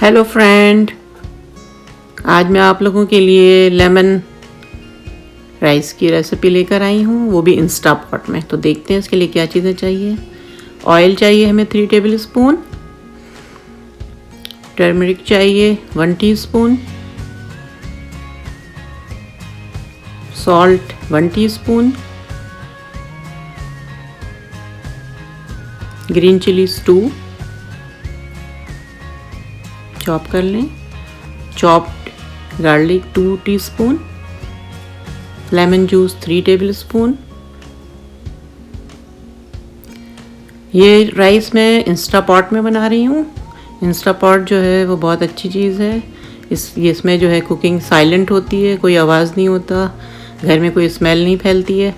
Hello friend, आज मैं आप लोगों के लिए लेमन राइस की रेसिपी लेकर आई हूँ, वो भी इंस्टा पॉट में। तो देखते हैं इसके लिए क्या चीज़ें चाहिए। ऑयल चाहिए हमें 3 टेबल स्पून, टर्मरिक चाहिए 1 teaspoon, salt 1 teaspoon, green chillies 2 chop कर लें, chopped garlic 2 teaspoon, lemon juice 3 table spoon. ये राइस मैं इंस्टा पॉट में बना रही हूँ। इंस्टा पॉट जो है वो बहुत अच्छी चीज़ है। इसमें जो है कुकिंग साइलेंट होती है, कोई आवाज़ नहीं होता, घर में कोई स्मेल नहीं फैलती है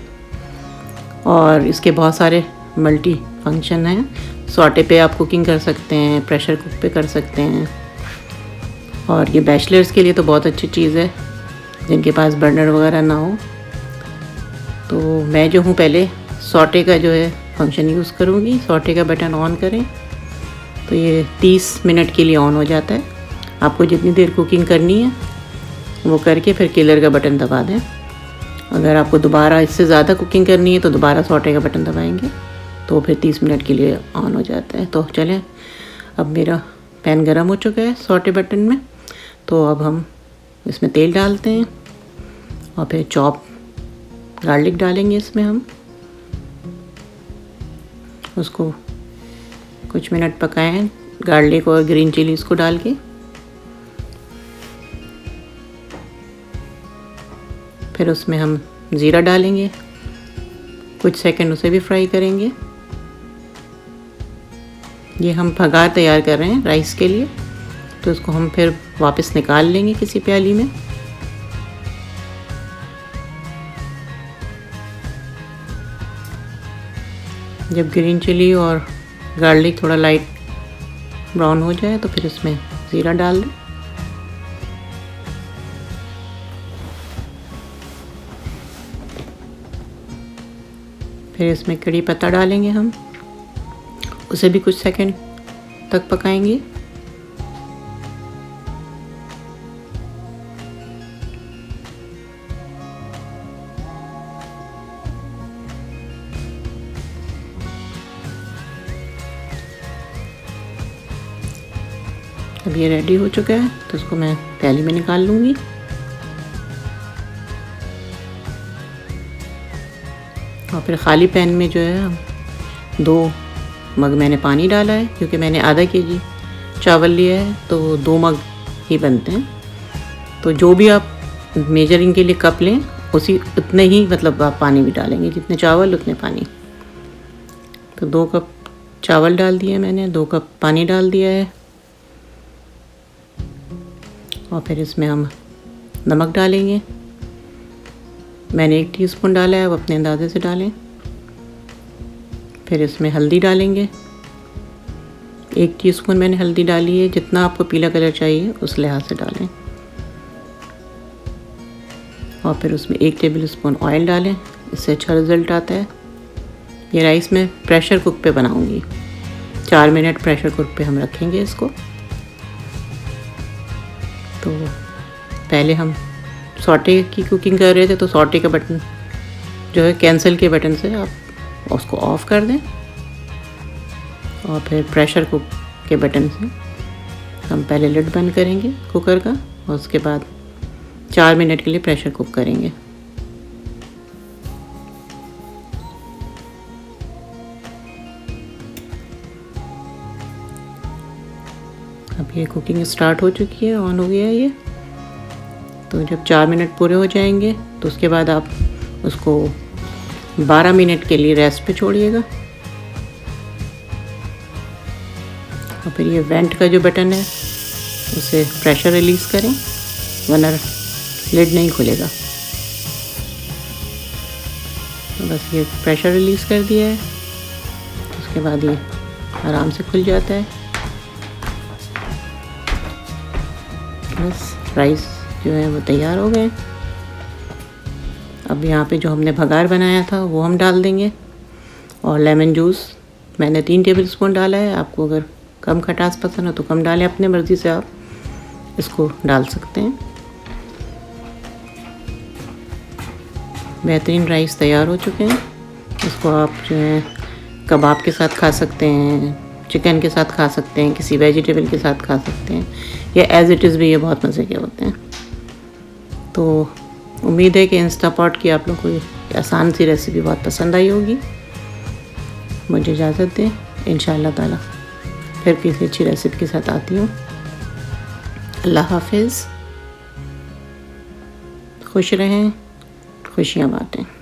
और इसके बहुत सारे मल्टी फंक्शन हैं। सॉटे पे आप कुकिंग कर सकते हैं, प्रेशर कुक पे कर सकते हैं और ये बैचलर्स के लिए तो बहुत अच्छी चीज़ है जिनके पास बर्नर वगैरह ना हो। तो मैं जो हूँ पहले सॉटे का जो है फंक्शन यूज़ करूँगी। सॉटे का बटन ऑन करें तो ये 30 मिनट के लिए ऑन हो जाता है। आपको जितनी देर कुकिंग करनी है वो करके फिर किलर का बटन दबा दें। अगर आपको दोबारा इससे ज़्यादा कुकिंग करनी है तो दोबारा सॉटे का बटन दबाएंगे तो फिर 30 मिनट के लिए ऑन हो जाता है। तो चलें, अब मेरा पैन गरम हो चुका है सॉटे बटन में। तो अब हम इसमें तेल डालते हैं और फिर चॉप गार्लिक डालेंगे इसमें। हम उसको कुछ मिनट पकाएं, गार्लिक और ग्रीन चिलीज़ को डाल के। फिर उसमें हम ज़ीरा डालेंगे, कुछ सेकंड उसे भी फ्राई करेंगे। ये हम भगार तैयार कर रहे हैं राइस के लिए, तो इसको हम फिर वापस निकाल लेंगे किसी प्याली में। जब ग्रीन चिली और गार्लिक थोड़ा लाइट ब्राउन हो जाए तो फिर इसमें ज़ीरा डाल दें। फिर इसमें कड़ी पत्ता डालेंगे हम, उसे भी कुछ सेकंड तक पकाएंगे। अब ये रेडी हो चुका है तो इसको मैं प्याली में निकाल लूँगी। और फिर ख़ाली पैन में जो है हम 2 मग मैंने पानी डाला है, क्योंकि मैंने आधा केजी चावल लिया है तो 2 मग ही बनते हैं। तो जो भी आप मेजरिंग के लिए कप लें उसी उतने ही मतलब आप पानी भी डालेंगे, जितने चावल उतने पानी। तो 2 कप चावल डाल दिए मैंने, 2 कप पानी डाल दिया है। और फिर इसमें हम नमक डालेंगे। मैंने 1 टीस्पून डाला है, अब अपने अंदाजे से डालें। फिर इसमें हल्दी डालेंगे, 1 टीस्पून मैंने हल्दी डाली है। जितना आपको पीला कलर चाहिए उस लिहाज से डालें। और फिर उसमें 1 टेबल स्पून ऑयल डालें, इससे अच्छा रिज़ल्ट आता है। ये राइस मैं प्रेशर कुक पे बनाऊंगी, 4 मिनट प्रेशर कुक पे हम रखेंगे इसको। तो पहले हम सॉटे की कुकिंग कर रहे थे तो सॉटे का बटन जो है कैंसिल के बटन से आप उसको ऑफ़ कर दें और फिर प्रेशर कुक के बटन से हम पहले लिड बंद करेंगे कुकर का और उसके बाद 4 मिनट के लिए प्रेशर कुक करेंगे। अब ये कुकिंग स्टार्ट हो चुकी है, ऑन हो गया है ये। तो जब 4 मिनट पूरे हो जाएंगे तो उसके बाद आप उसको 12 मिनट के लिए रेस्ट पे छोड़िएगा। और फिर ये वेंट का जो बटन है उसे प्रेशर रिलीज़ करें, वरना लिड नहीं खुलेगा। तो बस ये प्रेशर रिलीज़ कर दिया है, उसके बाद ये आराम से खुल जाता है। बस राइस जो है वो तैयार हो गए। अब यहाँ पे जो हमने भगार बनाया था वो हम डाल देंगे और लेमन जूस मैंने 3 टेबल स्पून डाला है। आपको अगर कम खटास पसंद हो तो कम डालें, अपने मर्ज़ी से आप। इसको डाल सकते हैं। बेहतरीन राइस तैयार हो चुके हैं। इसको आप जो है कबाब के साथ खा सकते हैं, चिकन के साथ खा सकते हैं, किसी वेजिटेबल के साथ खा सकते हैं, या एज़ इट इज़ भी ये बहुत मज़े के होते हैं। तो उम्मीद है कि इंस्टापॉट की आप लोग को ये आसान सी रेसिपी बहुत पसंद आई होगी। मुझे इजाज़त दें, इंशाअल्लाह ताला फिर किसी अच्छी रेसिपी के साथ आती हूँ। अल्लाह हाफिज़। खुश रहें, खुशियाँ बाँटें।